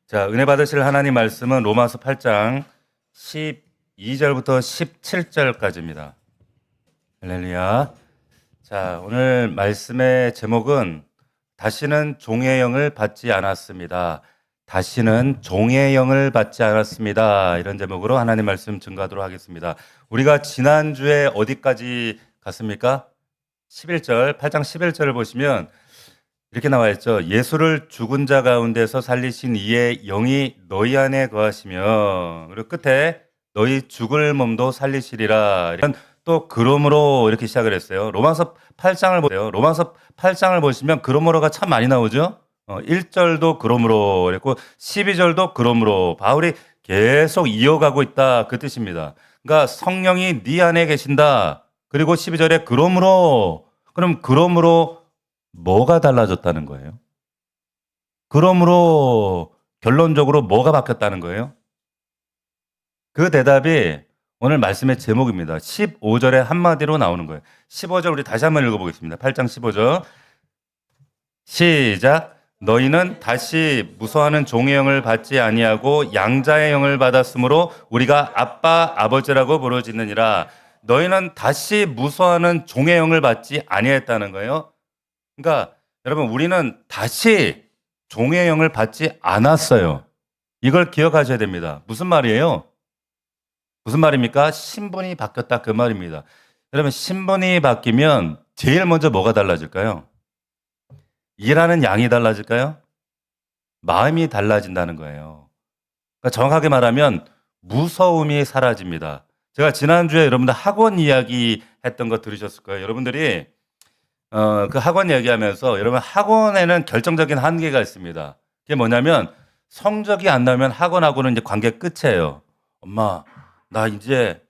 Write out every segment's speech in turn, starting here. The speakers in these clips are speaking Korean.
자, 은혜 받으실 하나님 말씀은 로마서 8장 12절부터 17절까지입니다. 할렐루야. 자, 오늘 말씀의 제목은 다시는 종의 영을 받지 않았습니다. 다시는 종의 영을 받지 않았습니다. 이런 제목으로 하나님 말씀 증거하도록 하겠습니다. 우리가 지난주에 어디까지 갔습니까? 11절, 8장 11절을 보시면 이렇게 나와 있죠. 예수를 죽은 자 가운데서 살리신 이의 영이 너희 안에 거하시며, 그리고 끝에 너희 죽을 몸도 살리시리라. 이런 또 그러므로 이렇게 시작을 했어요. 로마서 8장을 보세요. 로마서 8장을 보시면 그러므로가 참 많이 나오죠. 1절도 그러므로 그랬고 12절도 그러므로 바울이 계속 이어가고 있다 그 뜻입니다. 그러니까 성령이 네 안에 계신다. 그리고 12절에 그러므로, 그럼 그러므로 뭐가 달라졌다는 거예요? 그러므로 결론적으로 뭐가 바뀌었다는 거예요? 그 대답이 오늘 말씀의 제목입니다. 15절에 한마디로 나오는 거예요. 15절 우리 다시 한번 읽어보겠습니다. 8장 15절 시작. 너희는 다시 무서워하는 종의 영을 받지 아니하고 양자의 영을 받았으므로 우리가 아빠 아버지라고 부르짖느니라. 너희는 다시 무서워하는 종의 영을 받지 아니했다는 거예요. 그러니까 여러분, 우리는 다시 종의 영을 받지 않았어요. 이걸 기억하셔야 됩니다. 무슨 말이에요? 무슨 말입니까? 신분이 바뀌었다 그 말입니다. 여러분, 신분이 바뀌면 제일 먼저 뭐가 달라질까요? 일하는 양이 달라질까요? 마음이 달라진다는 거예요. 그러니까 정확하게 말하면 무서움이 사라집니다. 제가 지난주에 여러분들 학원 이야기 했던 거 들으셨을 거예요. 여러분들이 그 학원 얘기하면서 여러분, 학원에는 결정적인 한계가 있습니다. 그게 뭐냐면 성적이 안 나오면 학원하고는 이제 관계 끝이에요. 엄마, 나 이제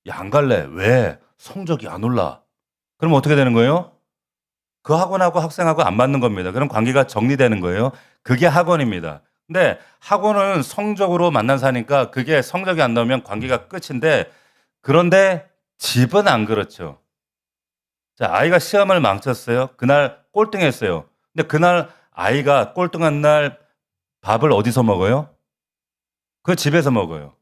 안 갈래. 왜? 성적이 안 올라. 그럼 어떻게 되는 거예요? 그 학원하고 학생하고 안 맞는 겁니다. 그럼 관계가 정리되는 거예요. 그게 학원입니다. 근데 학원은 성적으로 만난 사니까 그게 성적이 안 나오면 관계가 끝인데, 그런데 집은 안 그렇죠. 자, 아이가 시험을 망쳤어요. 그날 꼴등했어요. 근데 그날 아이가 꼴등한 날 밥을 어디서 먹어요? 그 집에서 먹어요.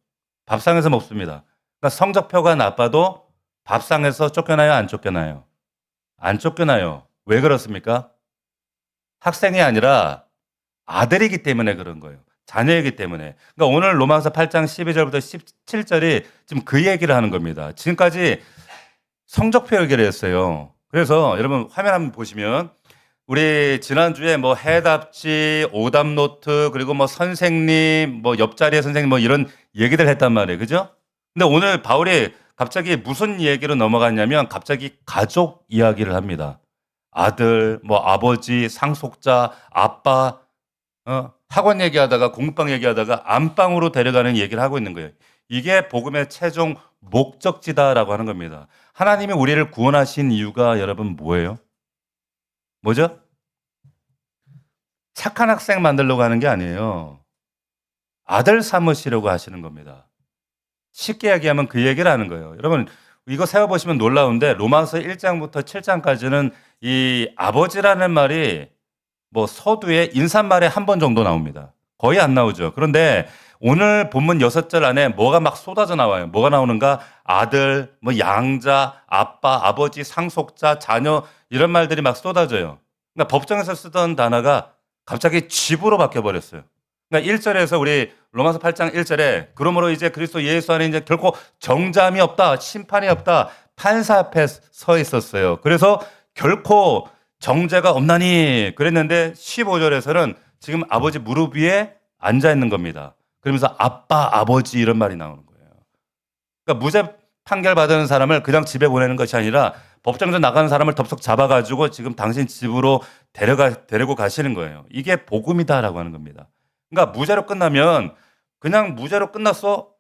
밥상에서 먹습니다. 그러니까 성적표가 나빠도 밥상에서 쫓겨나요, 안 쫓겨나요? 안 쫓겨나요. 왜 그렇습니까? 학생이 아니라 아들이기 때문에 그런 거예요. 자녀이기 때문에. 그러니까 오늘 로마서 8장 12절부터 17절이 지금 그 얘기를 하는 겁니다. 지금까지 성적표 얘기를 했어요. 그래서 여러분 화면 한번 보시면 우리 지난주에 뭐 해답지, 오답노트, 그리고 뭐 선생님, 뭐 옆자리에 선생님 뭐 이런 얘기들 했단 말이에요. 그죠? 근데 오늘 바울이 갑자기 무슨 얘기로 넘어갔냐면 갑자기 가족 이야기를 합니다. 아들, 뭐 아버지, 상속자, 아빠, 학원 얘기하다가 공부방 얘기하다가 안방으로 데려가는 얘기를 하고 있는 거예요. 이게 복음의 최종 목적지다라고 하는 겁니다. 하나님이 우리를 구원하신 이유가 여러분 뭐예요? 뭐죠? 착한 학생 만들려고 하는 게 아니에요. 아들 삼으시려고 하시는 겁니다. 쉽게 얘기하면 그 얘기를 하는 거예요. 여러분, 이거 세워보시면 놀라운데 로마서 1장부터 7장까지는 이 아버지라는 말이 뭐 서두에 인사말에 한 번 정도 나옵니다. 거의 안 나오죠. 그런데 오늘 본문 6절 안에 뭐가 막 쏟아져 나와요. 뭐가 나오는가? 아들, 뭐 양자, 아빠, 아버지, 상속자, 자녀, 이런 말들이 막 쏟아져요. 그러니까 법정에서 쓰던 단어가 갑자기 집으로 바뀌어버렸어요. 그러니까 1절에서 우리 로마서 8장 1절에 그러므로 이제 그리스도 예수 안에 이제 결코 정죄함이 없다, 심판이 없다, 판사 앞에 서 있었어요. 그래서 결코 정죄가 없나니 그랬는데 15절에서는 지금 아버지 무릎 위에 앉아 있는 겁니다. 그러면서 아빠, 아버지 이런 말이 나오는 거예요. 그러니까 무죄 판결 받은 사람을 그냥 집에 보내는 것이 아니라 법정에서 나가는 사람을 덥석 잡아가지고 지금 당신 집으로 데리고 가시는 거예요. 이게 복음이다라고 하는 겁니다. 그러니까 무죄로 끝나면 그냥 무죄로 끝났어.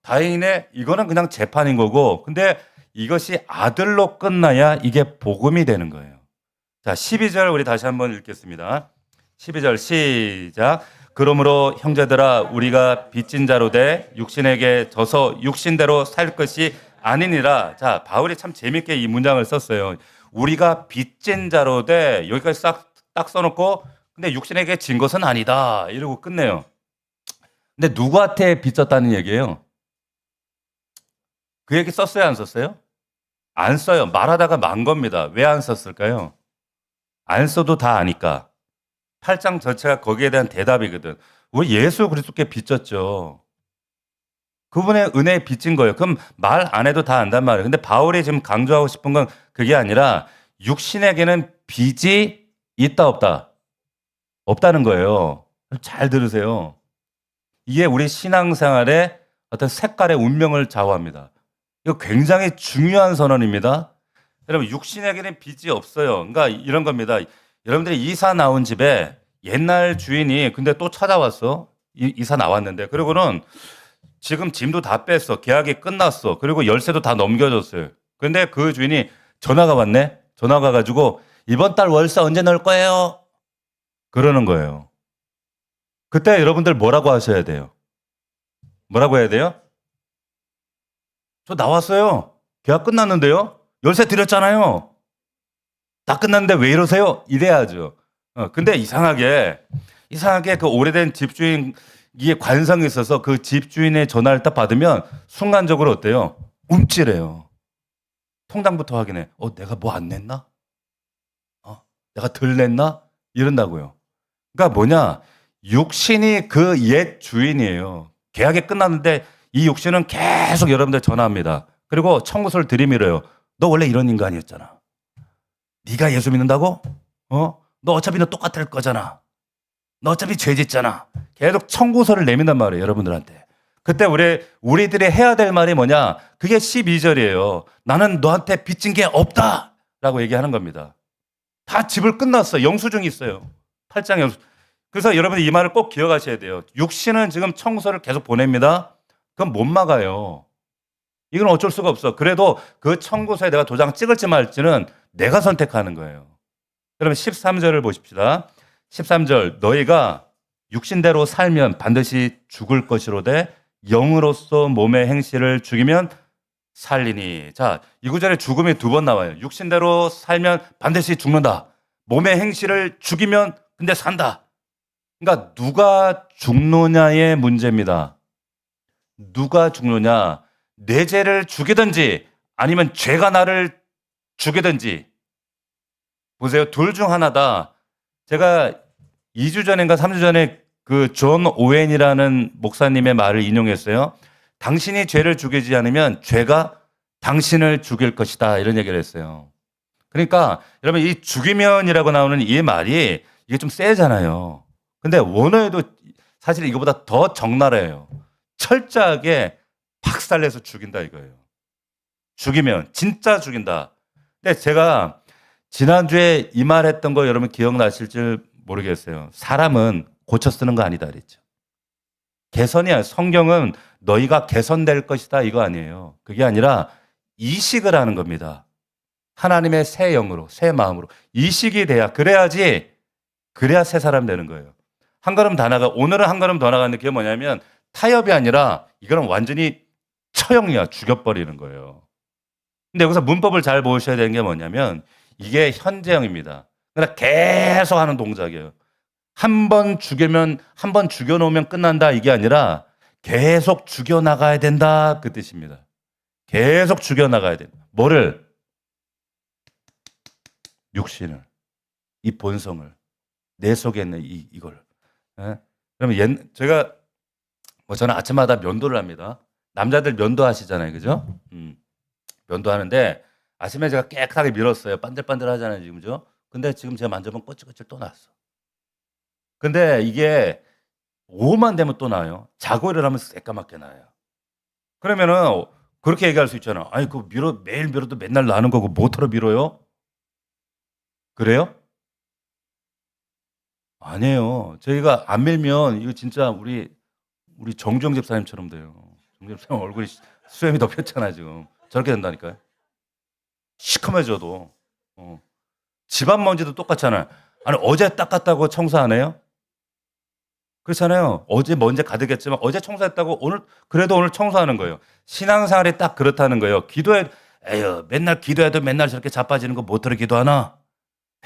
다행이네. 이거는 그냥 재판인 거고. 근데 이것이 아들로 끝나야 이게 복음이 되는 거예요. 자, 12절 우리 다시 한번 읽겠습니다. 12절 시작. 그러므로 형제들아 우리가 빚진 자로 돼 육신에게 져서 육신대로 살 것이 아니니라. 자, 바울이 참 재밌게 이 문장을 썼어요. 우리가 빚진 자로 돼 여기까지 딱 써놓고 근데 육신에게 진 것은 아니다 이러고 끝내요. 근데 누구한테 빚졌다는 얘기예요? 그 얘기 썼어요, 안 썼어요? 안 써요. 말하다가 만 겁니다. 왜 안 썼을까요? 안 써도 다 아니까. 8장 전체가 거기에 대한 대답이거든. 우리 예수 그리스도께 빚졌죠. 그분의 은혜에 빚진 거예요. 그럼 말 안 해도 다 안단 말이에요. 근데 바울이 지금 강조하고 싶은 건 그게 아니라 육신에게는 빚이 있다 없다? 없다는 거예요. 잘 들으세요. 이게 우리 신앙생활의 어떤 색깔의 운명을 좌우합니다. 이거 굉장히 중요한 선언입니다. 여러분 육신에게는 빚이 없어요. 그러니까 이런 겁니다. 여러분들이 이사 나온 집에 옛날 주인이 근데 또 찾아왔어. 이사 나왔는데 그리고는 지금 짐도 다 뺐어. 계약이 끝났어. 그리고 열쇠도 다 넘겨줬어요. 근데 그 주인이 전화가 왔네. 전화가 가지고 이번 달 월세 언제 넣을 거예요? 그러는 거예요. 그때 여러분들 뭐라고 하셔야 돼요? 뭐라고 해야 돼요? 저 나왔어요. 계약 끝났는데요. 열쇠 드렸잖아요. 다 끝났는데 왜 이러세요? 이래야죠. 근데 이상하게 그 오래된 집주인 이게 관성이 있어서 그 집주인의 전화를 딱 받으면 순간적으로 어때요? 움찔해요. 통장부터 확인해. 내가 뭐 안 냈나? 내가 덜 냈나? 이런다고요. 그러니까 뭐냐? 육신이 그 옛 주인이에요. 계약이 끝났는데 이 육신은 계속 여러분들 전화합니다. 그리고 청구서를 들이밀어요. 너 원래 이런 인간이었잖아. 네가 예수 믿는다고? 너 어차피 너 똑같을 거잖아. 너 어차피 죄 짓잖아. 계속 청구서를 내민단 말이에요, 여러분들한테. 그때 우리들이 해야 될 말이 뭐냐? 그게 12절이에요. 나는 너한테 빚진 게 없다. 라고 얘기하는 겁니다. 다 집을 끝났어. 영수증이 있어요. 8장 영수. 그래서 여러분이 이 말을 꼭 기억하셔야 돼요. 육신은 지금 청구서를 계속 보냅니다. 그럼 못 막아요. 이건 어쩔 수가 없어. 그래도 그 청구서에 내가 도장 찍을지 말지는 내가 선택하는 거예요. 여러분 13절을 보십시다. 13절 너희가 육신대로 살면 반드시 죽을 것이로되 영으로서 몸의 행실을 죽이면 살리니. 자, 이 구절에 죽음이 두 번 나와요. 육신대로 살면 반드시 죽는다. 몸의 행실을 죽이면 근데 산다. 그러니까 누가 죽느냐의 문제입니다. 누가 죽느냐. 내 죄를 죽이든지 아니면 죄가 나를 죽이든지. 보세요. 둘 중 하나다. 제가 2주 전인가 3주 전에 그 존 오웬이라는 목사님의 말을 인용했어요. 당신이 죄를 죽이지 않으면 죄가 당신을 죽일 것이다. 이런 얘기를 했어요. 그러니까 여러분 이 죽이면이라고 나오는 이 말이 이게 좀 세잖아요. 근데 원어에도 사실 이거보다 더 적나라해요. 철저하게 박살내서 죽인다 이거예요. 죽이면 진짜 죽인다. 근데 제가 지난주에 이 말 했던 거 여러분 기억나실지 모르겠어요. 사람은 고쳐 쓰는 거 아니다 그랬죠. 개선이야. 성경은 너희가 개선될 것이다 이거 아니에요. 그게 아니라 이식을 하는 겁니다. 하나님의 새 영으로, 새 마음으로 이식이 돼야 그래야 새 사람 되는 거예요. 한 걸음 더 나가. 오늘은 한 걸음 더 나갔는데 그게 뭐냐면 타협이 아니라 이거는 완전히 처형이야. 죽여버리는 거예요. 근데 여기서 문법을 잘 보셔야 되는 게 뭐냐면 이게 현재형입니다. 그러니까 계속 하는 동작이에요. 한 번 죽여놓으면 끝난다 이게 아니라 계속 죽여나가야 된다 그 뜻입니다. 계속 죽여나가야 된다. 뭐를? 육신을. 이 본성을. 내 속에 있는 이걸. 예? 그러면 제가 저는 아침마다 면도를 합니다. 남자들 면도하시잖아요. 그죠? 면도하는데 아침에 제가 깨끗하게 밀었어요. 반들반들 하잖아요. 지금 그죠? 근데 지금 제가 만져보면 꼬치꼬치 또 났어. 근데 이게 오후만 되면 또 나요. 자고 일어나면 새까맣게 나요. 그러면은 그렇게 얘기할 수 있잖아. 아니 그 매일 밀어도 맨날 나는 거고 뭐하러 밀어요? 그래요? 아니에요. 저희가 안 밀면 이거 진짜 우리 정주영 집사님처럼 돼요. 정주영 집사님 얼굴이 수염이 덮였잖아요 지금. 저렇게 된다니까요. 시커매져도. 집안 먼지도 똑같잖아요. 아니 어제 닦았다고 청소 안 해요? 그렇잖아요. 어제 먼지 가득했지만 어제 청소했다고 그래도 오늘 청소하는 거예요. 신앙생활이 딱 그렇다는 거예요. 에휴 맨날 기도해도 맨날 저렇게 자빠지는 거 못하러 기도하나?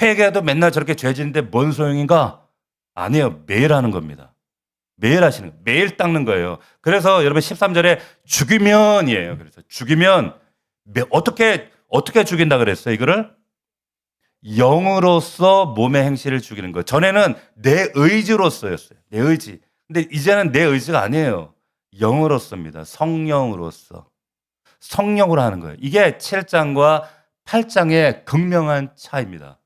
회개해도 맨날 저렇게 죄 짓는데 뭔 소용인가? 아니에요. 매일 하는 겁니다. 매일 하시는 거예요. 매일 닦는 거예요. 그래서 여러분 13절에 죽이면이에요. 그래서 죽이면 어떻게 죽인다 그랬어요? 이거를 영으로서 몸의 행실을 죽이는 거예요. 전에는 내 의지로서였어요. 내 의지. 근데 이제는 내 의지가 아니에요. 영으로서입니다. 성령으로서. 성령으로 하는 거예요. 이게 7장과 8장의 극명한 차이입니다.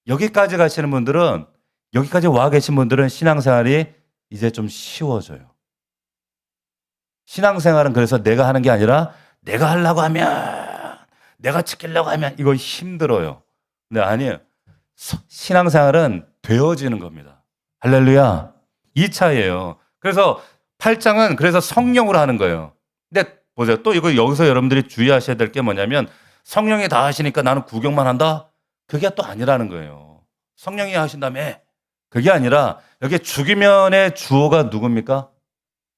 여기까지 가시는 분들은, 여기까지 와 계신 분들은 신앙생활이 이제 좀 쉬워져요. 신앙생활은 그래서 내가 하는 게 아니라 내가 하려고 하면, 내가 지키려고 하면 이거 힘들어요. 근데 아니에요. 신앙생활은 되어지는 겁니다. 할렐루야. 이 차이예요. 그래서 8장은 그래서 성령으로 하는 거예요. 근데 보세요. 또 이거 여기서 여러분들이 주의하셔야 될 게 뭐냐면 성령이 다 하시니까 나는 구경만 한다? 그게 또 아니라는 거예요. 성령이 하신다며. 그게 아니라 여기 죽이면의 주어가 누굽니까?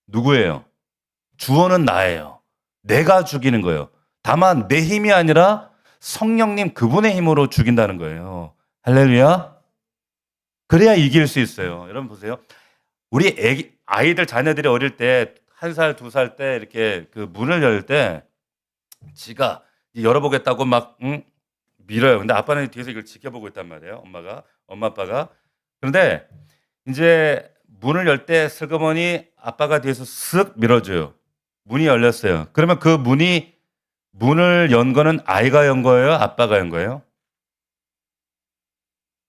누구예요? 주어는 나예요. 내가 죽이는 거예요. 다만 내 힘이 아니라 성령님 그분의 힘으로 죽인다는 거예요. 할렐루야. 그래야 이길 수 있어요. 여러분 보세요. 우리 아이들 자녀들이 어릴 때 1살, 2살 때 이렇게 그 문을 열 때 지가 열어보겠다고 막 밀어요. 근데 아빠는 뒤에서 이걸 지켜보고 있단 말이에요. 엄마 아빠가. 그런데 이제 문을 열 때 슬그머니 아빠가 뒤에서 쓱 밀어줘요. 문이 열렸어요. 그러면 그 문을 연 거는 아이가 연 거예요? 아빠가 연 거예요?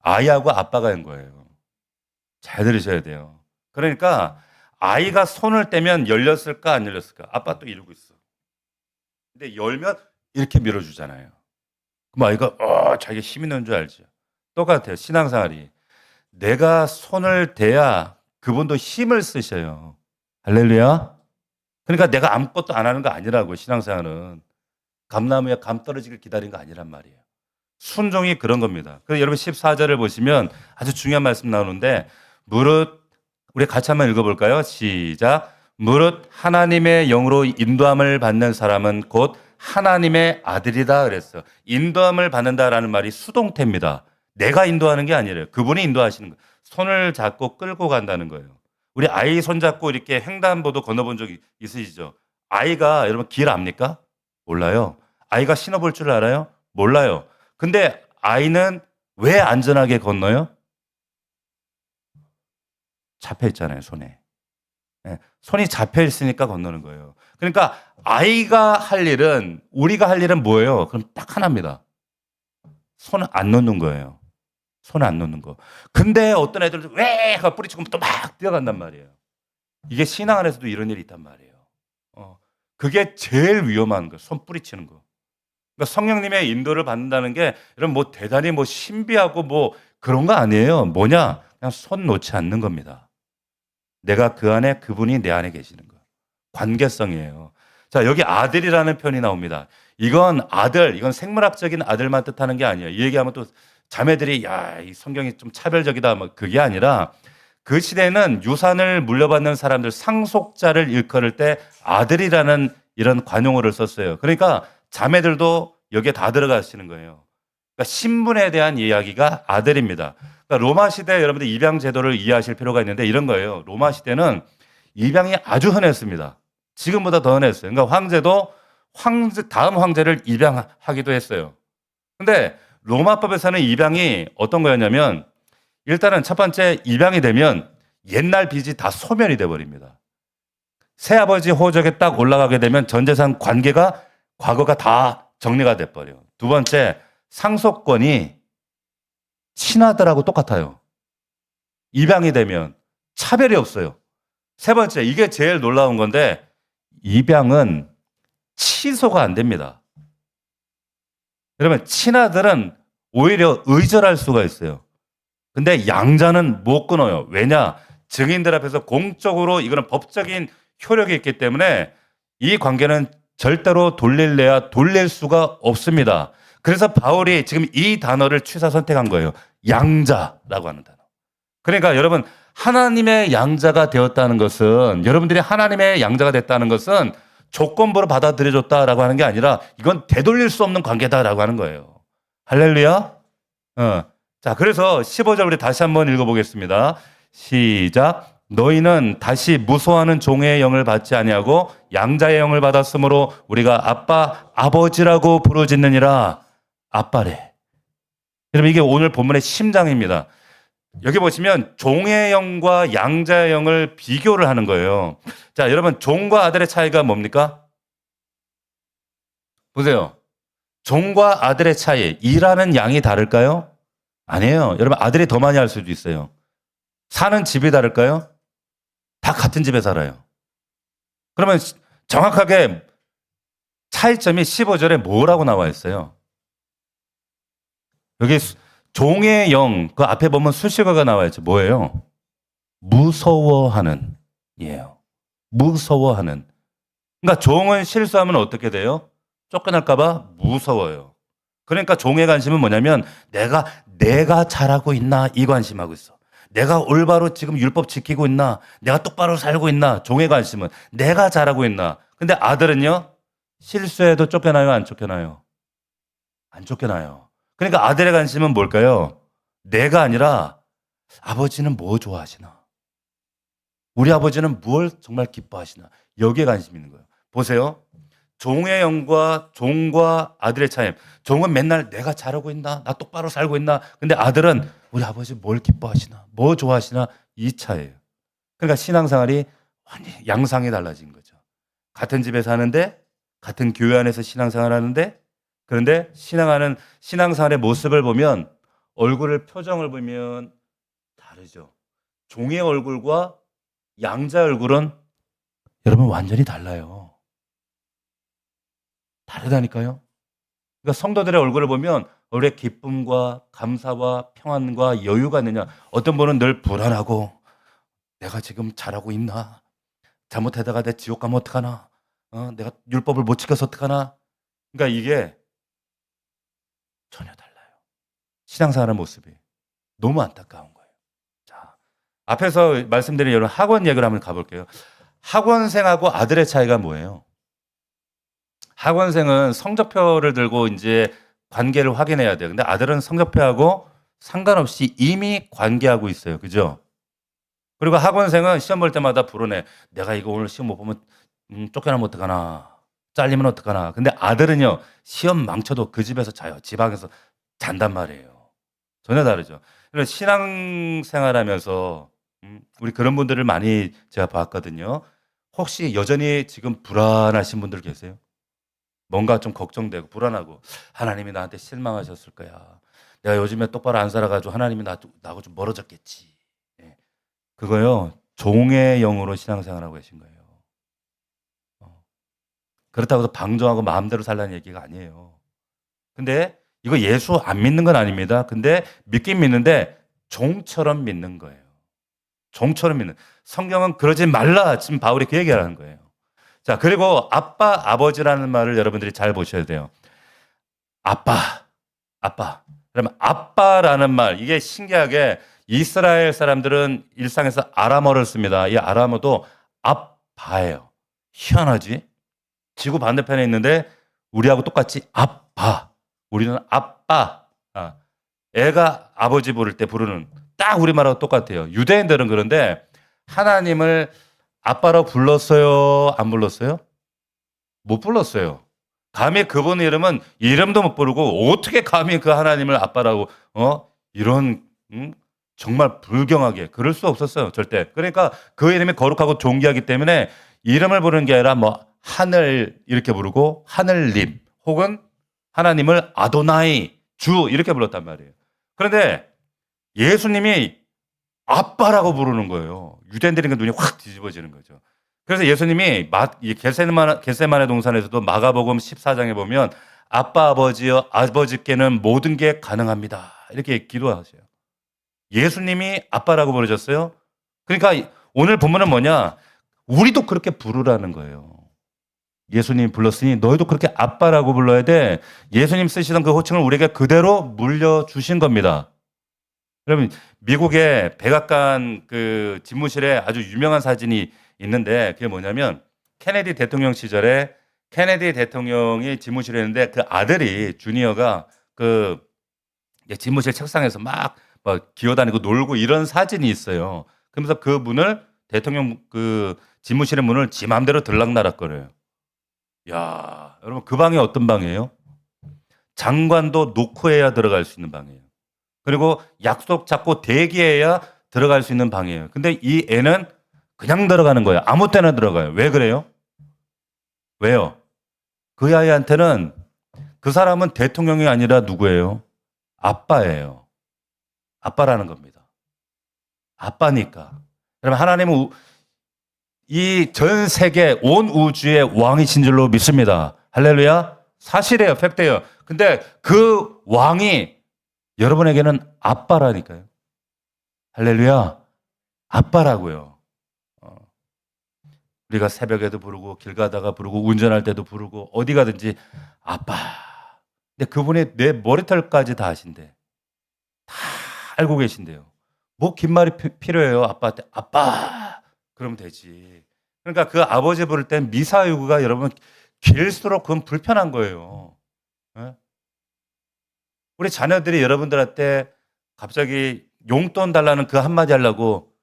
아이하고 아빠가 연 거예요. 잘 들으셔야 돼요. 그러니까 아이가 손을 떼면 열렸을까 안 열렸을까? 아빠 또 이러고 있어. 근데 열면 이렇게 밀어주잖아요. 그럼 아이가 자기가 힘 있는 줄 알죠. 똑같아요. 신앙생활이. 내가 손을 대야 그분도 힘을 쓰셔요. 할렐루야. 그러니까 내가 아무것도 안 하는 거 아니라고. 신앙생활은 감나무에 감 떨어지길 기다린 거 아니란 말이에요. 순종이 그런 겁니다. 그래서 여러분 14절을 보시면 아주 중요한 말씀 나오는데 무릇 우리 같이 한번 읽어볼까요? 시작. 무릇 하나님의 영으로 인도함을 받는 사람은 곧 하나님의 아들이다 그랬어요. 인도함을 받는다라는 말이 수동태입니다. 내가 인도하는 게 아니래요. 그분이 인도하시는 거예요. 손을 잡고 끌고 간다는 거예요. 우리 아이 손 잡고 이렇게 횡단보도 건너본 적 있으시죠? 아이가 여러분 길 압니까? 몰라요. 아이가 신어볼 줄 알아요? 몰라요. 근데 아이는 왜 안전하게 건너요? 잡혀 있잖아요, 손에. 네, 손이 잡혀 있으니까 건너는 거예요. 그러니까 아이가 할 일은, 우리가 할 일은 뭐예요? 그럼 딱 하나입니다. 손을 안 놓는 거예요. 손을 안 놓는 거. 근데 어떤 애들은 왜 하고 뿌리치고 또 막 뛰어간단 말이에요. 이게 신앙 안에서도 이런 일이 있단 말이에요. 그게 제일 위험한 거, 손 뿌리치는 거. 그러니까 성령님의 인도를 받는다는 게 여러분 뭐 대단히 뭐 신비하고 뭐 그런 거 아니에요. 뭐냐? 그냥 손 놓지 않는 겁니다. 내가 그 안에, 그분이 내 안에 계시는 거. 관계성이에요. 자, 여기 아들이라는 표현이 나옵니다. 이건 아들, 이건 생물학적인 아들만 뜻하는 게 아니에요. 이 얘기하면 또 자매들이 야, 이 성경이 좀 차별적이다. 뭐 그게 아니라 그 시대에는 유산을 물려받는 사람들, 상속자를 일컬을 때 아들이라는 이런 관용어를 썼어요. 그러니까 자매들도 여기에 다 들어가시는 거예요. 그러니까 신분에 대한 이야기가 아들입니다. 그러니까 로마 시대 여러분들 입양 제도를 이해하실 필요가 있는데 이런 거예요. 로마 시대는 입양이 아주 흔했습니다. 지금보다 더 흔했어요. 그러니까 황제도 다음 황제를 입양하기도 했어요. 근데 로마법에서는 입양이 어떤 거였냐면 일단은 첫 번째 입양이 되면 옛날 빚이 다 소멸이 돼 버립니다. 새아버지 호적에 딱 올라가게 되면 전 재산 관계가 과거가 다 정리가 돼 버려요. 두 번째 상속권이 친아들하고 똑같아요. 입양이 되면 차별이 없어요. 세 번째, 이게 제일 놀라운 건데 입양은 취소가 안 됩니다. 여러분, 친아들은 오히려 의절할 수가 있어요. 근데 양자는 못 끊어요. 왜냐? 증인들 앞에서 공적으로 이거는 법적인 효력이 있기 때문에 이 관계는 절대로 돌릴래야 돌릴 수가 없습니다. 그래서 바울이 지금 이 단어를 취사 선택한 거예요. 양자라고 하는 단어. 그러니까 여러분, 하나님의 양자가 되었다는 것은, 여러분들이 하나님의 양자가 됐다는 것은 조건부로 받아들여줬다라고 하는 게 아니라 이건 되돌릴 수 없는 관계다라고 하는 거예요. 할렐루야. 자, 그래서 15절 우리 다시 한번 읽어보겠습니다. 시작. 너희는 다시 무소하는 종의 영을 받지 아니하고 양자의 영을 받았으므로 우리가 아빠 아버지라고 부르짖느니라. 아빠래. 여러분 이게 오늘 본문의 심장입니다. 여기 보시면 종의 영과 양자의 영을 비교를 하는 거예요. 자, 여러분 종과 아들의 차이가 뭡니까? 보세요. 종과 아들의 차이, 일하는 양이 다를까요? 아니에요. 여러분 아들이 더 많이 할 수도 있어요. 사는 집이 다를까요? 다 같은 집에 살아요. 그러면 정확하게 차이점이 15절에 뭐라고 나와 있어요? 여기 종의 영, 그 앞에 보면 수식어가 나와 있죠. 뭐예요? 무서워하는 이에요. 무서워하는. 그러니까 종은 실수하면 어떻게 돼요? 쫓겨날까봐 무서워요. 그러니까 종의 관심은 뭐냐면 내가 잘하고 있나 이 관심하고 있어. 내가 올바로 지금 율법 지키고 있나? 내가 똑바로 살고 있나? 종의 관심은 내가 잘하고 있나? 근데 아들은요? 실수해도 쫓겨나요? 안 쫓겨나요? 안 쫓겨나요. 그러니까 아들의 관심은 뭘까요? 내가 아니라 아버지는 뭐 좋아하시나? 우리 아버지는 무엇 정말 기뻐하시나? 여기에 관심이 있는 거예요. 보세요. 종의 영과 종과 아들의 차이. 종은 맨날 내가 잘하고 있나? 나 똑바로 살고 있나? 근데 아들은 우리 아버지 뭘 기뻐하시나? 뭐 좋아하시나? 이 차이예요. 그러니까 신앙생활이 완전히 양상이 달라진 거죠. 같은 집에 사는데 같은 교회 안에서 신앙생활 하는데 그런데 신앙생활의 모습을 보면 표정을 보면 다르죠. 종의 얼굴과 양자의 얼굴은 여러분 완전히 달라요. 다르다니까요. 그러니까 성도들의 얼굴을 보면 얼굴에 기쁨과 감사와 평안과 여유가 있느냐. 어떤 분은 늘 불안하고 내가 지금 잘하고 있나? 잘못하다가 내 지옥 가면 어떡하나? 내가 율법을 못 지켜서 어떡하나? 그러니까 이게 전혀 달라요. 신앙생활의 모습이. 너무 안타까운 거예요. 자, 앞에서 말씀드린 이런 학원 얘기를 한번 가볼게요. 학원생하고 아들의 차이가 뭐예요? 학원생은 성적표를 들고 이제 관계를 확인해야 돼요. 근데 아들은 성적표하고 상관없이 이미 관계하고 있어요. 그죠? 그리고 학원생은 시험 볼 때마다 불어내. 내가 이거 오늘 시험 못 보면 쫓겨나면 어떡하나. 잘리면 어떡하나. 근데 아들은요. 시험 망쳐도 그 집에서 자요. 지방에서 잔단 말이에요. 전혀 다르죠. 그래서 신앙생활하면서 우리 그런 분들을 많이 제가 봤거든요. 혹시 여전히 지금 불안하신 분들 계세요? 뭔가 좀 걱정되고 불안하고 하나님이 나한테 실망하셨을 거야. 내가 요즘에 똑바로 안 살아가지고 하나님이 나하고 좀 멀어졌겠지. 예. 그거요. 종의 영으로 신앙생활하고 계신 거예요. 그렇다고 해서 방종하고 마음대로 살라는 얘기가 아니에요. 근데 이거 예수 안 믿는 건 아닙니다. 근데 믿긴 믿는데 종처럼 믿는 거예요. 종처럼 믿는. 성경은 그러지 말라. 지금 바울이 그 얘기하는 거예요. 자, 그리고 아빠, 아버지라는 말을 여러분들이 잘 보셔야 돼요. 아빠. 그러면 아빠라는 말, 이게 신기하게 이스라엘 사람들은 일상에서 아람어를 씁니다. 이 아람어도 아빠예요. 희한하지? 지구 반대편에 있는데 우리하고 똑같이 아빠. 우리는 아빠. 애가 아버지 부를 때 부르는 딱 우리말하고 똑같아요. 유대인들은 그런데 하나님을 아빠로 불렀어요? 안 불렀어요? 못 불렀어요. 감히 그분 이름은 이름도 못 부르고 어떻게 감히 그 하나님을 아빠라고 이런 정말 불경하게 그럴 수 없었어요. 절대. 그러니까 그 이름이 거룩하고 존귀하기 때문에 이름을 부르는 게 아니라 뭐 하늘 이렇게 부르고 하늘님 혹은 하나님을 아도나이 주 이렇게 불렀단 말이에요. 그런데 예수님이 아빠라고 부르는 거예요. 유대인들이 눈이 확 뒤집어지는 거죠. 그래서 예수님이 겟세마네 동산에서도 마가복음 14장에 보면 아빠 아버지여 아버지께는 모든 게 가능합니다. 이렇게 기도하세요. 예수님이 아빠라고 부르셨어요. 그러니까 오늘 본문은 뭐냐? 우리도 그렇게 부르라는 거예요. 예수님이 불렀으니 너희도 그렇게 아빠라고 불러야 돼. 예수님 쓰시던 그 호칭을 우리에게 그대로 물려주신 겁니다. 여러분 미국의 백악관 그 집무실에 아주 유명한 사진이 있는데 그게 뭐냐면 케네디 대통령 시절에 케네디 대통령이 집무실에 있는데 그 아들이 주니어가 그 집무실 책상에서 막 기어다니고 놀고 이런 사진이 있어요. 그러면서 그 문을 대통령 그 집무실의 문을 지 맘대로 들락날락거려요. 야, 여러분 그 방이 어떤 방이에요? 장관도 놓고 해야 들어갈 수 있는 방이에요. 그리고 약속 잡고 대기해야 들어갈 수 있는 방이에요. 근데 이 애는 그냥 들어가는 거예요. 아무 때나 들어가요. 왜 그래요? 왜요? 그 아이한테는 그 사람은 대통령이 아니라 누구예요? 아빠예요. 아빠라는 겁니다. 아빠니까. 여러분 하나님은 이 전 세계 온 우주의 왕이신 줄로 믿습니다. 할렐루야. 사실이에요. 팩트예요. 근데 그 왕이 여러분에게는 아빠라니까요. 할렐루야. 아빠라고요. 우리가 새벽에도 부르고 길 가다가 부르고 운전할 때도 부르고 어디 가든지 아빠. 근데 그분이 내 머리털까지 다 아신대. 다 알고 계신대요. 뭐 긴 말이 필요해요. 아빠한테 아빠 그러면 되지. 그러니까 그 아버지 부를 땐 미사유구가 여러분 길수록 그건 불편한 거예요. 예? 우리 자녀들이 여러분들한테 갑자기 용돈 달라는 그 한마디 하려고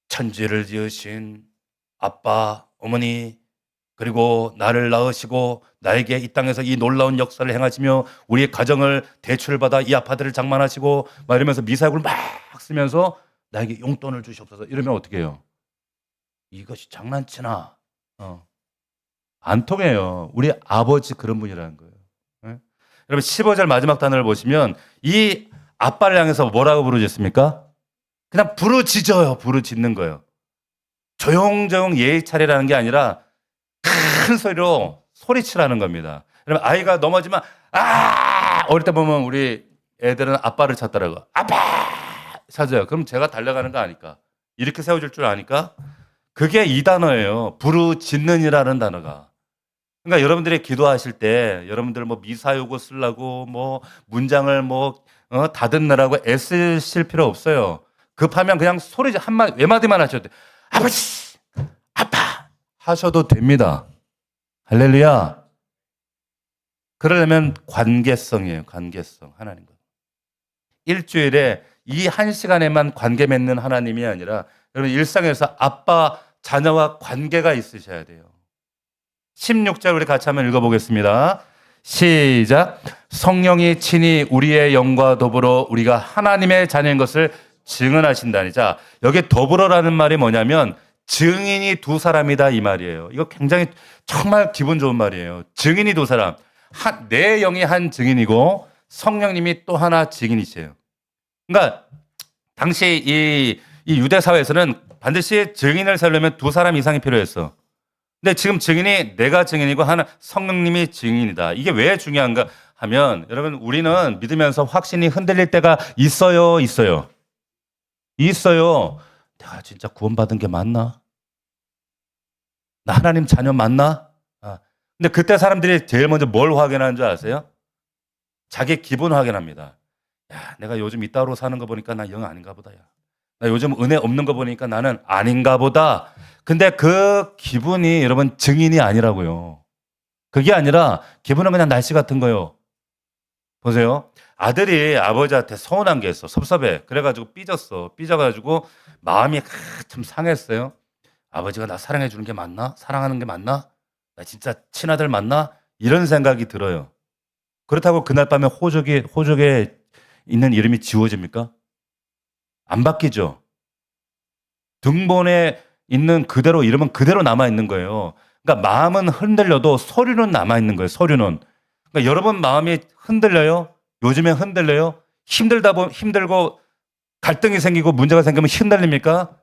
천지를 지으신 아빠, 어머니, 그리고 나를 낳으시고 나에게 이 땅에서 이 놀라운 역사를 행하시며 우리의 가정을 대출받아 이 아파트를 장만하시고 막 이러면서 미사역을 막 쓰면서 나에게 용돈을 주시옵소서 이러면 어떻게 해요? 이것이 장난치나? 안 통해요. 우리 아버지 그런 분이라는 거예요. 예? 여러분 15절 마지막 단어를 보시면 이 아빠를 향해서 뭐라고 부르짖습니까? 그냥 부르짖어요. 부르짖는 거예요. 조용조용 예의 차리라는 게 아니라 큰 소리로 소리치라는 겁니다. 여러분 아이가 넘어지면 어릴 때 보면 우리 애들은 아빠를 찾더라고. 아빠 찾아요. 그럼 제가 달려가는 거 아니까 이렇게 세워줄 줄 아니까 그게 이 단어예요. 부르짖는이라는 단어가. 그러니까 여러분들이 기도하실 때 여러분들 뭐 미사요구 쓰려고 뭐 문장을 뭐 다듬느라고 애쓰실 필요 없어요. 급하면 그냥 소리 한마디 외마디만 하셔도 돼요. 아버지, 아빠 하셔도 됩니다. 할렐루야. 그러려면 관계성이에요. 관계성 하나님과. 일주일에 이 한 시간에만 관계 맺는 하나님이 아니라 여러분 일상에서 아빠 자녀와 관계가 있으셔야 돼요. 16절 우리 같이 한번 읽어보겠습니다. 시작. 성령이 친히 우리의 영과 더불어 우리가 하나님의 자녀인 것을 증언하신다니. 자, 여기 더불어라는 말이 뭐냐면 증인이 두 사람이다 이 말이에요. 이거 굉장히 정말 기분 좋은 말이에요. 증인이 두 사람. 내 영이 한 증인이고 성령님이 또 하나 증인이세요. 그러니까 당시 이 유대 사회에서는 반드시 증인을 세우려면 두 사람 이상이 필요했어. 근데 지금 증인이 내가 증인이고 하나 성령님이 증인이다. 이게 왜 중요한가 하면 여러분 우리는 믿으면서 확신이 흔들릴 때가 있어요. 내가 진짜 구원받은 게 맞나? 나 하나님 자녀 맞나? 근데 그때 사람들이 제일 먼저 뭘 확인하는 줄 아세요? 자기 기분 확인합니다. 야, 내가 요즘 이따로 사는 거 보니까 나 영 아닌가 보다. 야. 나 요즘 은혜 없는 거 보니까 나는 아닌가 보다. 근데 그 기분이 여러분 증인이 아니라고요. 그게 아니라 기분은 그냥 날씨 같은 거예요. 보세요. 아들이 아버지한테 서운한 게 있어. 섭섭해. 그래가지고 삐졌어. 삐져가지고 마음이 참 상했어요. 아버지가 나 사랑해 주는 게 맞나? 사랑하는 게 맞나? 나 진짜 친아들 맞나? 이런 생각이 들어요. 그렇다고 그날 밤에 호적에 있는 이름이 지워집니까? 안 바뀌죠. 등본에 있는 그대로 이름은 그대로 남아 있는 거예요. 그러니까 마음은 흔들려도 서류는 남아 있는 거예요. 서류는. 그러니까 여러분 마음이 흔들려요? 요즘에 흔들려요? 힘들고 갈등이 생기고 문제가 생기면 흔들립니까?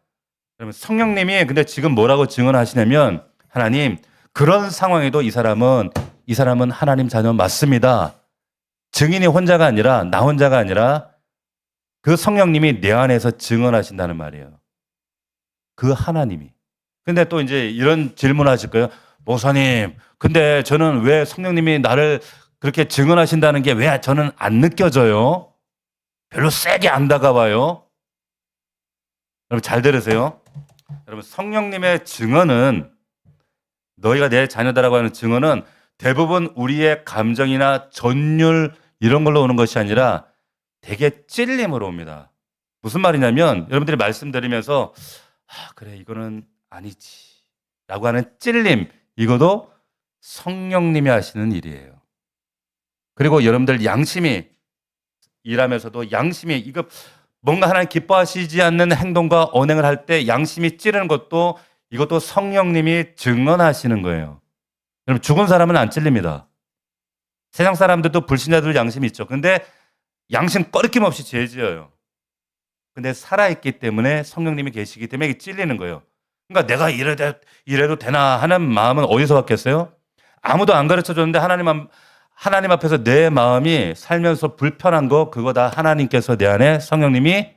그러면 성령님이 근데 지금 뭐라고 증언하시냐면 하나님 그런 상황에도 이 사람은 하나님 자녀 맞습니다. 증인이 혼자가 아니라 나 혼자가 아니라 그 성령님이 내 안에서 증언하신다는 말이에요. 그 하나님이. 근데 또 이제 이런 질문 하실 거예요. 목사님, 근데 저는 왜 성령님이 나를 그렇게 증언하신다는 게 왜 저는 안 느껴져요? 별로 세게 안 다가와요? 여러분 잘 들으세요. 여러분 성령님의 증언은 너희가 내 자녀다라고 하는 증언은 대부분 우리의 감정이나 전율 이런 걸로 오는 것이 아니라 되게 찔림으로 옵니다. 무슨 말이냐면 여러분들이 말씀드리면서 그래 이거는 아니지 라고 하는 찔림, 이것도 성령님이 하시는 일이에요. 그리고 여러분들 양심이 일하면서도 양심이 이거 뭔가 하나님 기뻐하시지 않는 행동과 언행을 할 때 양심이 찌르는 것도 이것도 성령님이 증언하시는 거예요. 여러분 죽은 사람은 안 찔립니다. 세상 사람들도 불신자들 양심이 있죠. 근데 양심 꺼리낌 없이 죄 지어요. 근데 살아있기 때문에 성령님이 계시기 때문에 이게 찔리는 거예요. 그러니까 내가 이래도 되나 하는 마음은 어디서 왔겠어요? 아무도 안 가르쳐 줬는데 하나님 앞에서 내 마음이 살면서 불편한 거 그거 다 하나님께서 내 안에 성령님이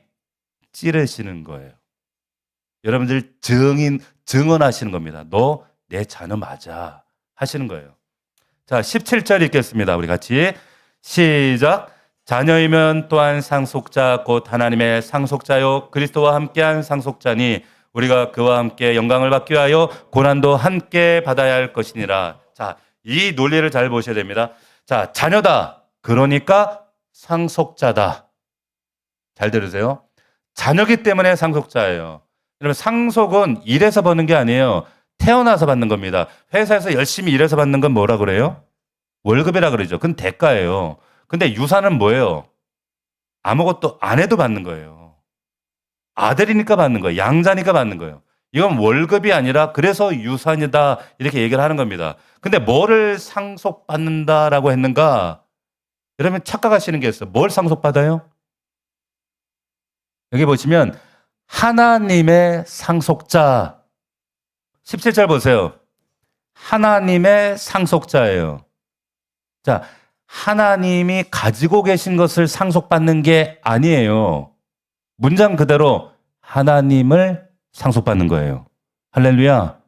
찌르시는 거예요. 여러분들 증언하시는 겁니다. 너 내 자녀 맞아 하시는 거예요. 자, 17절 읽겠습니다. 우리 같이 시작. 자녀이면 또한 상속자 곧 하나님의 상속자요 그리스도와 함께한 상속자니 우리가 그와 함께 영광을 받기 위하여 고난도 함께 받아야 할 것이니라. 자, 이 논리를 잘 보셔야 됩니다. 자, 자녀다. 그러니까 상속자다. 잘 들으세요. 자녀기 때문에 상속자예요. 여러분 상속은 일해서 버는 게 아니에요. 태어나서 받는 겁니다. 회사에서 열심히 일해서 받는 건 뭐라 그래요? 월급이라 그러죠. 그건 대가예요. 근데 유산은 뭐예요? 아무것도 안 해도 받는 거예요. 아들이니까 받는 거예요. 양자니까 받는 거예요. 이건 월급이 아니라 그래서 유산이다 이렇게 얘기를 하는 겁니다. 근데 뭐를 상속받는다라고 했는가? 여러분 착각하시는 게 있어요. 뭘 상속받아요? 여기 보시면 하나님의 상속자 17절 보세요. 하나님의 상속자예요. 자, 하나님이 가지고 계신 것을 상속받는 게 아니에요. 문장 그대로 하나님을 상속받는 거예요. 할렐루야.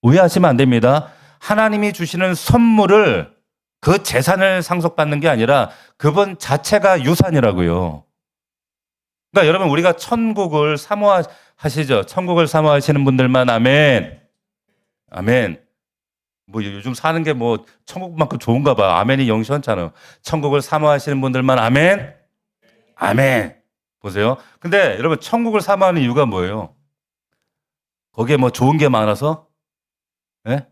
오해하시면 안 됩니다. 하나님이 주시는 선물을 그 재산을 상속받는 게 아니라 그분 자체가 유산이라고요. 그러니까 여러분 우리가 천국을 사모하시죠. 천국을 사모하시는 분들만 아멘. 아멘. 뭐 요즘 사는 게 뭐 천국만큼 좋은가 봐. 아멘이 영시원찮아요. 천국을 사모하시는 분들만 아멘. 아멘. 보세요. 근데 여러분 천국을 사모하는 이유가 뭐예요? 거기에 뭐 좋은 게 많아서? 예?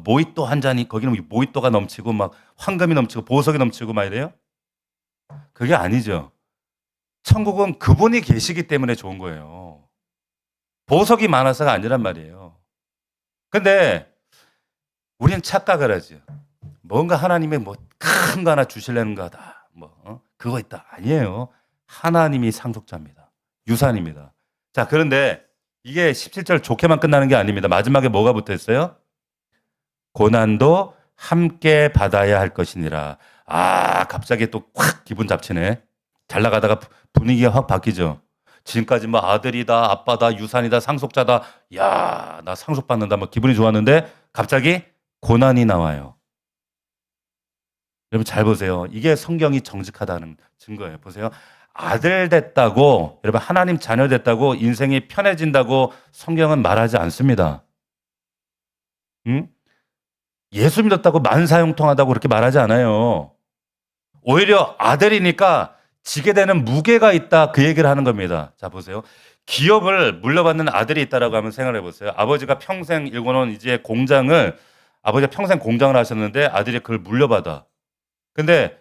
모히또 한 잔이 거기는 모히또가 넘치고 막 황금이 넘치고 보석이 넘치고 막 이래요? 그게 아니죠. 천국은 그분이 계시기 때문에 좋은 거예요. 보석이 많아서가 아니란 말이에요. 근데 우리는 착각을 하죠. 뭔가 하나님의 뭐 큰 거 하나 주시려는 거다. 그거 있다. 아니에요. 하나님이 상속자입니다. 유산입니다. 자, 그런데 이게 17절 좋게만 끝나는 게 아닙니다. 마지막에 뭐가 붙어 있어요? 고난도 함께 받아야 할 것이니라. 갑자기 또 확 기분 잡치네. 잘 나가다가 분위기가 확 바뀌죠. 지금까지 뭐 아들이다, 아빠다, 유산이다, 상속자다. 야, 나 상속받는다. 뭐 기분이 좋았는데 갑자기 고난이 나와요. 여러분 잘 보세요. 이게 성경이 정직하다는 증거예요. 보세요. 아들 됐다고, 여러분 하나님 자녀 됐다고 인생이 편해진다고 성경은 말하지 않습니다. 응? 예수 믿었다고 만사형통하다고 그렇게 말하지 않아요. 오히려 아들이니까 지게 되는 무게가 있다 그 얘기를 하는 겁니다. 자 보세요. 기업을 물려받는 아들이 있다라고 하면 생각해 보세요. 아버지가 평생 일궈놓은 이제 공장을 아버지가 평생 공장을 하셨는데 아들이 그걸 물려받아. 근데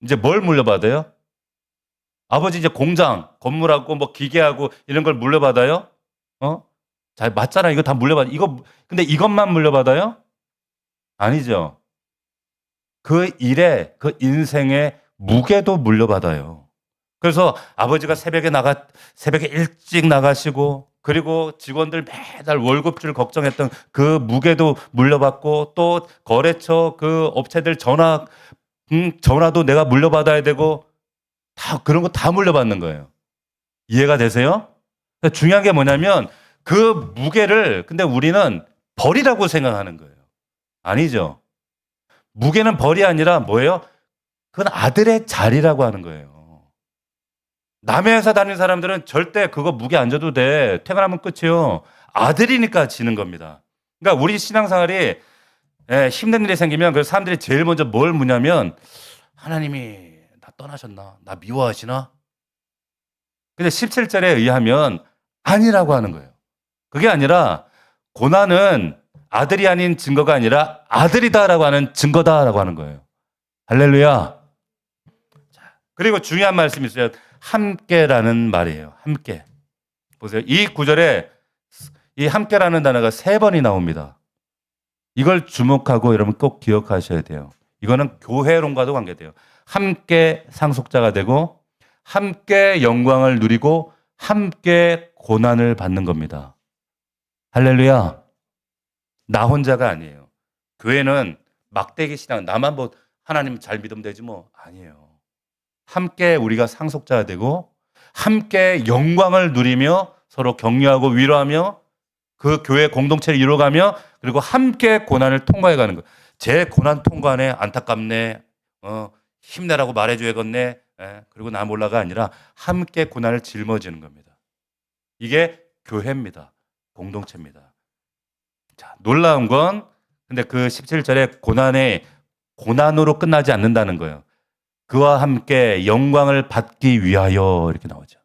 이제 뭘 물려받아요? 아버지 이제 공장, 건물하고 뭐 기계하고 이런 걸 물려받아요? 자 맞잖아. 이거 다 물려받아. 근데 이것만 물려받아요? 아니죠. 그 일에 그 인생의 무게도 물려받아요. 그래서 아버지가 새벽에 일찍 나가시고 그리고 직원들 매달 월급줄 걱정했던 그 무게도 물려받고 또 거래처 그 업체들 전화도 내가 물려받아야 되고 다 그런 거 다 물려받는 거예요. 이해가 되세요? 중요한 게 뭐냐면 그 무게를 근데 우리는 벌이라고 생각하는 거예요. 아니죠. 무게는 벌이 아니라 뭐예요? 그건 아들의 자리라고 하는 거예요. 남의 회사 다니는 사람들은 절대 그거 무게 안 져도 돼. 퇴근하면 끝이요. 아들이니까 지는 겁니다. 그러니까 우리 신앙생활이 힘든 일이 생기면 그 사람들이 제일 먼저 뭘 묻냐면 하나님이 나 떠나셨나? 나 미워하시나? 근데 17절에 의하면 아니라고 하는 거예요. 그게 아니라 고난은 아들이 아닌 증거가 아니라 아들이다라고 하는 증거다라고 하는 거예요. 할렐루야. 그리고 중요한 말씀이 있어요. 함께라는 말이에요. 함께. 보세요. 이 구절에 이 함께라는 단어가 3번이 나옵니다. 이걸 주목하고 여러분 꼭 기억하셔야 돼요. 이거는 교회론과도 관계돼요. 함께 상속자가 되고 함께 영광을 누리고 함께 고난을 받는 겁니다. 할렐루야. 나 혼자가 아니에요. 교회는 막대기 신앙, 나만 뭐 하나님 잘 믿으면 되지 뭐. 아니에요. 함께 우리가 상속자가 되고 함께 영광을 누리며 서로 격려하고 위로하며 그 교회 공동체를 이루어가며 그리고 함께 고난을 통과해가는 거예요. 제 고난 통과네, 안타깝네, 힘내라고 말해줘야겠네, 그리고 나 몰라가 아니라 함께 고난을 짊어지는 겁니다. 이게 교회입니다. 공동체입니다. 자, 놀라운 건 근데 그 17절에 고난으로 끝나지 않는다는 거예요. 그와 함께 영광을 받기 위하여 이렇게 나오죠.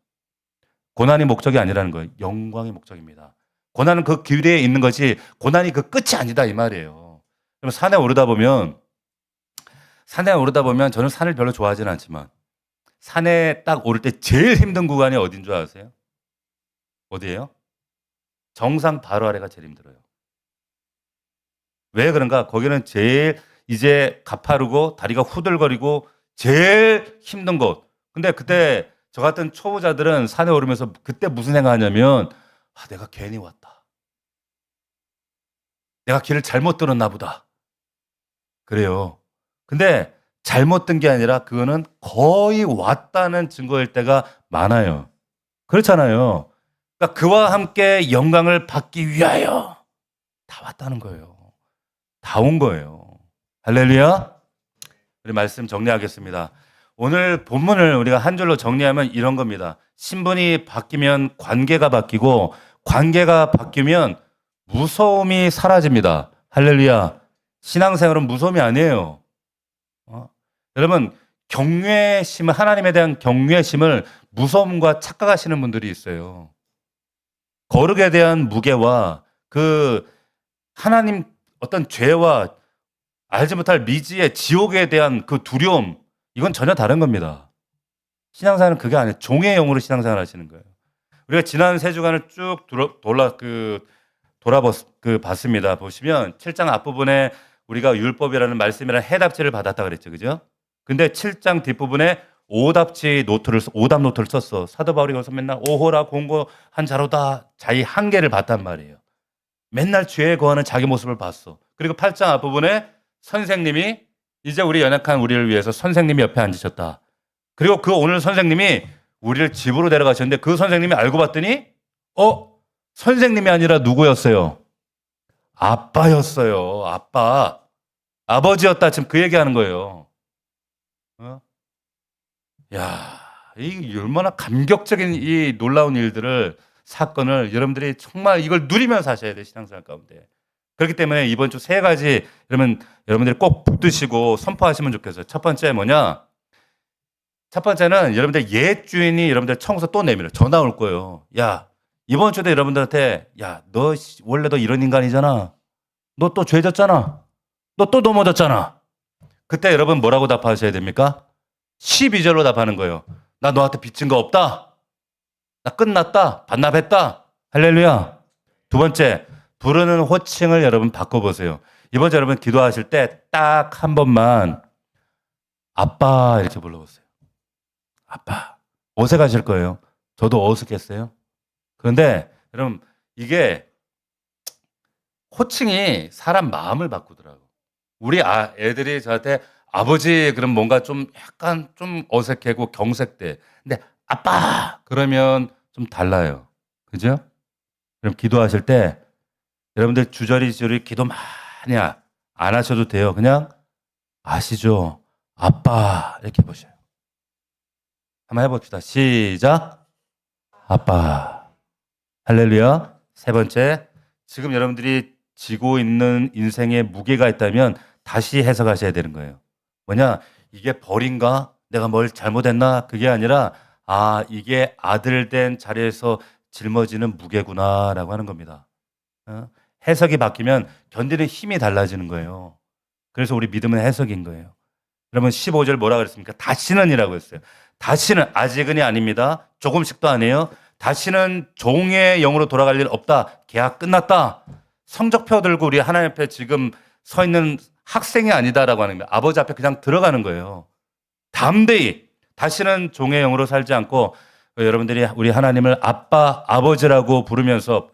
고난이 목적이 아니라는 거예요. 영광이 목적입니다. 고난은 그 길에 있는 것이 고난이 그 끝이 아니다 이 말이에요. 그럼 산에 오르다 보면 저는 산을 별로 좋아하지는 않지만 산에 딱 오를 때 제일 힘든 구간이 어딘 줄 아세요? 어디예요? 정상 바로 아래가 제일 힘들어요. 왜 그런가? 거기는 제일 이제 가파르고 다리가 후들거리고 제일 힘든 곳. 근데 그때 저 같은 초보자들은 산에 오르면서 그때 무슨 생각하냐면 내가 괜히 왔다. 내가 길을 잘못 들었나 보다. 그래요. 근데 잘못 든 게 아니라 그거는 거의 왔다는 증거일 때가 많아요. 그렇잖아요. 그러니까 그와 함께 영광을 받기 위하여 다 왔다는 거예요. 다 온 거예요. 할렐루야. 우리 말씀 정리하겠습니다. 오늘 본문을 우리가 한 줄로 정리하면 이런 겁니다. 신분이 바뀌면 관계가 바뀌고 관계가 바뀌면 무서움이 사라집니다. 할렐루야. 신앙생활은 무서움이 아니에요. 여러분 경외심을 하나님에 대한 경외심을 무서움과 착각하시는 분들이 있어요. 거룩에 대한 무게와 그 하나님 어떤 죄와 알지 못할 미지의 지옥에 대한 그 두려움 이건 전혀 다른 겁니다. 신앙생활은 그게 아니에요. 종의 영으로 신앙생활 하시는 거예요. 우리가 지난 3주간을 쭉 봤습니다. 보시면 7장 앞부분에 우리가 율법이라는 말씀이라는 해답지를 받았다 그랬죠. 그죠? 근데 7장 뒷부분에 오답 노트를 썼어. 사도 바울이 거기서 맨날 오호라 공고한 자로다 자기 한계를 봤단 말이에요. 맨날 죄에 거하는 자기 모습을 봤어. 그리고 8장 앞부분에 선생님이 이제 우리 연약한 우리를 위해서 선생님이 옆에 앉으셨다. 그리고 그 오늘 선생님이 우리를 집으로 데려가셨는데 그 선생님이 알고 봤더니 선생님이 아니라 누구였어요? 아빠였어요. 아빠. 아버지였다. 지금 그 얘기하는 거예요. 야, 이 얼마나 감격적인 이 놀라운 사건을 여러분들이 정말 이걸 누리면서 하셔야 돼요. 신앙생활 가운데. 그렇기 때문에 이번 주 3가지 여러분들이 꼭 붙드시고 선포하시면 좋겠어요. 첫 번째 뭐냐? 첫 번째는 여러분들 옛 주인이 여러분들 청소 또 내밀어. 전화 올 거예요. 야, 이번 주도 여러분들한테 너 원래 너 이런 인간이잖아. 너 또 죄졌잖아. 너 또 넘어졌잖아. 그때 여러분 뭐라고 답하셔야 됩니까? 12절로 답하는 거예요. 나 너한테 빚진 거 없다. 나 끝났다. 반납했다. 할렐루야. 두 번째, 부르는 호칭을 여러분 바꿔보세요. 이번 주 여러분 기도하실 때 딱 한 번만 아빠 이렇게 불러보세요. 아빠. 어색하실 거예요. 저도 어색했어요. 그런데 여러분 이게 호칭이 사람 마음을 바꾸더라고. 우리 애들이 저한테 아버지 그럼 뭔가 좀 약간 좀 어색하고 경색돼. 근데 아빠 그러면 좀 달라요. 그죠? 그럼 기도하실 때 여러분들 주저리주저리 기도 많이 안 하셔도 돼요. 그냥 아시죠? 아빠 이렇게 해보셔요. 한번 해봅시다. 시작. 아빠. 할렐루야. 세 번째, 지금 여러분들이 지고 있는 인생에 무게가 있다면 다시 해석하셔야 되는 거예요. 뭐냐? 이게 벌인가? 내가 뭘 잘못했나? 그게 아니라 이게 아들 된 자리에서 짊어지는 무게구나라고 하는 겁니다. 해석이 바뀌면 견디는 힘이 달라지는 거예요. 그래서 우리 믿음은 해석인 거예요. 그러면 15절 뭐라 그랬습니까? 다시는이라고 했어요. 다시는, 아직은이 아닙니다. 조금씩도 아니에요. 다시는 종의 영으로 돌아갈 일 없다. 계약 끝났다. 성적표 들고 우리 하나님 앞에 지금 서 있는 학생이 아니다라고 하는 거예요. 아버지 앞에 그냥 들어가는 거예요. 담대히 다시는 종의 영으로 살지 않고 여러분들이 우리 하나님을 아빠, 아버지라고 부르면서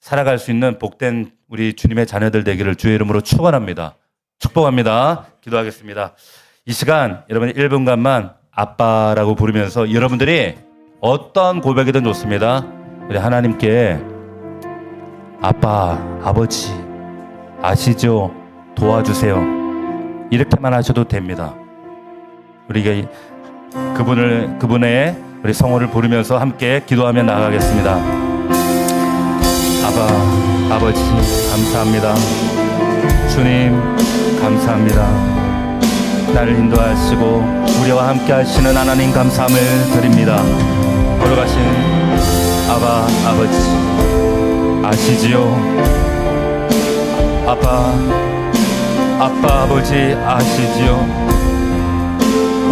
살아갈 수 있는 복된 우리 주님의 자녀들 되기를 주의 이름으로 축원합니다. 축복합니다. 기도하겠습니다. 이 시간 여러분 1분간만 아빠라고 부르면서 여러분들이 어떠한 고백이든 좋습니다. 우리 하나님께 아빠, 아버지 아시죠? 도와주세요. 이렇게만 하셔도 됩니다. 우리가 그분의 우리 성호를 부르면서 함께 기도하며 나가겠습니다. 아빠, 아버지 감사합니다. 주님 감사합니다. 나를 인도하시고 우리와 함께 하시는 하나님 감사함을 드립니다. 걸어가신 아바, 아버지 아시지요? 아빠, 아버지 아시지요?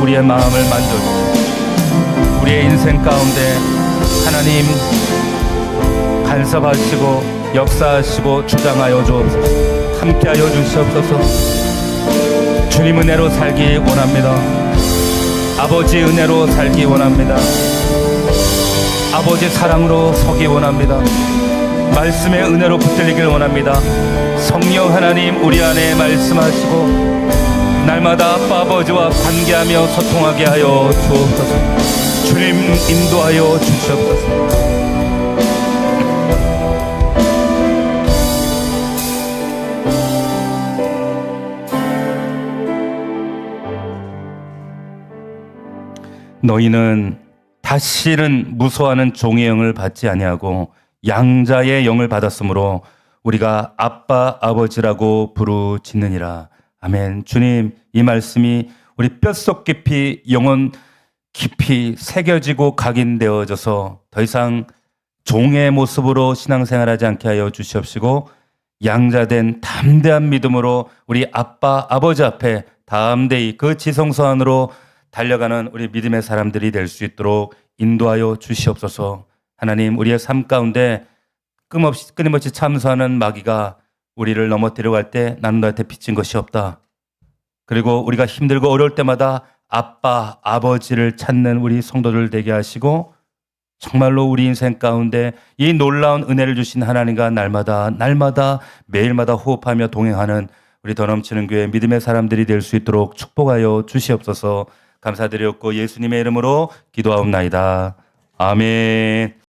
우리의 마음을 만져주시고 우리의 인생 가운데 하나님 간섭하시고 역사하시고 주장하여 주옵소서. 함께하여 주시옵소서. 주님 은혜로 살기 원합니다. 아버지 은혜로 살기 원합니다. 아버지 사랑으로 서기 원합니다. 말씀의 은혜로 붙들리길 원합니다. 성령 하나님 우리 안에 말씀하시고 날마다 아빠 아버지와 관계하며 소통하게 하여 주옵소서. 주님 인도하여 주시옵소서. 너희는 다시는 무서워하는 종의 영을 받지 아니하고 양자의 영을 받았으므로 우리가 아빠 아버지라고 부르짖느니라. 아멘. 주님, 이 말씀이 우리 뼛속 깊이 영혼 깊이 새겨지고 각인되어져서 더 이상 종의 모습으로 신앙생활하지 않게 하여 주시옵시고 양자된 담대한 믿음으로 우리 아빠 아버지 앞에 담대히 그 지성소 안으로 달려가는 우리 믿음의 사람들이 될 수 있도록 인도하여 주시옵소서. 하나님, 우리의 삶 가운데 끊임없이 참소하는 마귀가 우리를 넘어뜨려 갈 때 나는 너한테 빚진 것이 없다. 그리고 우리가 힘들고 어려울 때마다 아빠, 아버지를 찾는 우리 성도들 되게 하시고 정말로 우리 인생 가운데 이 놀라운 은혜를 주신 하나님과 날마다 매일마다 호흡하며 동행하는 우리 더 넘치는 교회 믿음의 사람들이 될 수 있도록 축복하여 주시옵소서. 감사드렸고 예수님의 이름으로 기도하옵나이다. 아멘.